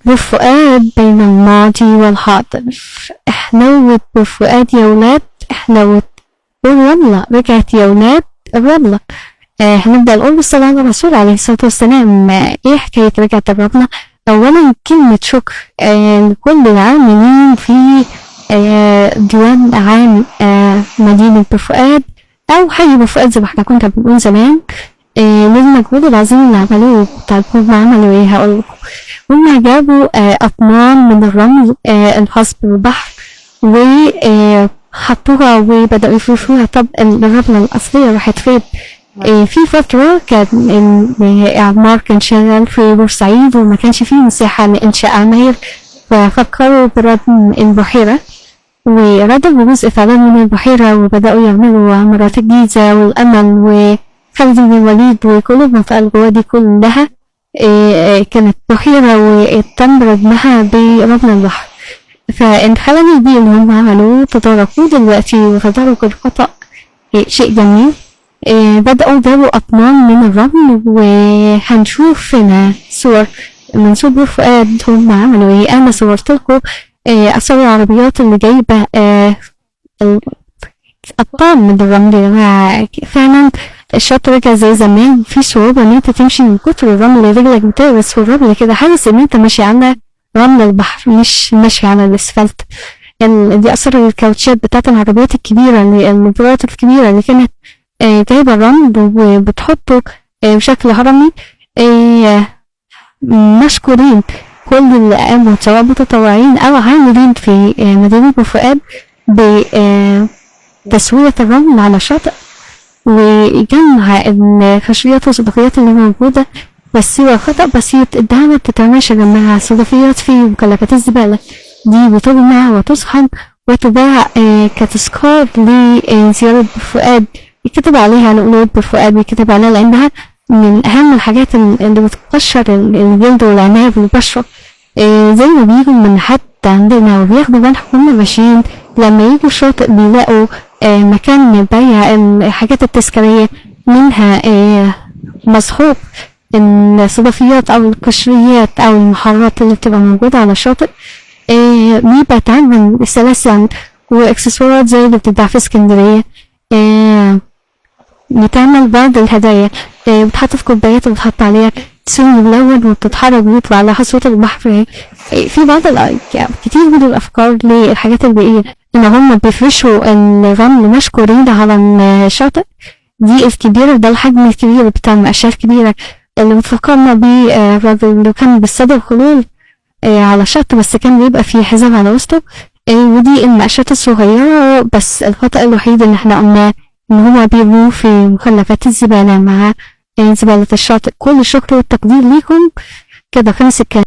بالفؤاد بين الماضي والحاضر، احلوت بالفؤاد يا ولاد احلوت، والرملة رجعت يا ولاد الرملة. هنبدأ نقول بالصلاة على الرسول عليه الصلاة والسلام. ايه حكاية رجعت الرملة؟ أولا كلمة شكر لكل العاملين في ديوان عام مدينة بورفؤاد أو حي بورفؤاد زي ما احنا كنا بنقول زمان، للمجهود العظيم اللي عملوه. طيب هم عملوا ايه؟ هقول لكم. هم جابوا أطنان من الرمل الخاص بالبحر وحطوها وبدأوا يفرشوها. طب الرملة الأصلية راحت فين؟ في فترة كان الإعمار كان شغال في بورسعيد وما كانش فيه مساحة لإنشاء عماير، ففكروا بردم البحيرة وردموا جزء فعلا من البحيرة وبدأوا يعملوا عمارات الجيزة والأمل وخالد بن الوليد وكل المنطقة الجوا دي كلها كانت بحيرة وتم ردمها برمل البحر. فالخلل دي اللي هم عملوه تداركوه دلوقتي وتدارك الخطأ شيء جميل. بدأوا جابوا أطنان من الرمل وهنشوف هنا صور من صور بورفؤاد هم عملوا ايه. أنا صورتلكوا أصور العربيات اللي جايبة أطنان من الرمل. فعلا الشط رجع زي زمان، في صعوبة إن أنت تمشي من كتر الرمل رجلك بتغرس في الرمل كده، حاسس إن أنت ماشي على رمل البحر مش ماشي على الأسفلت. دي أثر الكاوتشات بتاعت العربيات الكبيرة الموتورات الكبيرة اللي كانت جايبة الرمل وبتحطه بشكل هرمي. مشكورين كل اللي قاموا سواء متطوعين أو عاملين في مدينة بورفؤاد بتسوية الرمل على الشاطئ وجمع الخشبيات والصدفيات اللي موجودة. بس هو خطأ بسيط، الدعم بتتماشى جنبها الصدفيات في مخلفات الزبالة دي بتجمع وتصحن وتباع كتذكار لزيارة بورفؤاد، يكتب عليها نقود بورفؤاد ويكتب عليها لأنها من أهم الحاجات اللي بتقشر الجلد والعناية بالبشرة. زي ما بيجوا من حد عندنا وبياخدوا بالهم هم ماشيين لما يجوا الشاطئ بيلاقوا مكان بيع الحاجات التذكارية منها مصحوب الصدفيات أو القشريات أو المحارات اللي بتبقى موجودة على الشاطئ. بيبقى تعمل سلاسل واكسسوارات زي اللي بتتباع في اسكندرية. بتعمل بعض الهدايا بتحط في كوبايات وبتحط عليها سن ملون وبتتحرك ويطلع لها صوت البحر. في بعض كتير من الأفكار للحاجات البيئية إن هم بيفرشوا الرمل مشكورين على الشاطئ. دي الكبيرة ده الحجم الكبير بتاع المقشات الكبيرة اللي بتفكرنا بالراجل اللي كان بالصدى الخلول على الشط بس كان بيبقى فيه حزام على وسطه. ودي المقشات الصغيرة. بس الخطأ الوحيد اللي احنا قلناه ان هما بيرموه في مخلفات الزبالة مع زبالة الشاطئ. كل الشكر والتقدير ليكم. كده خلص الكلام.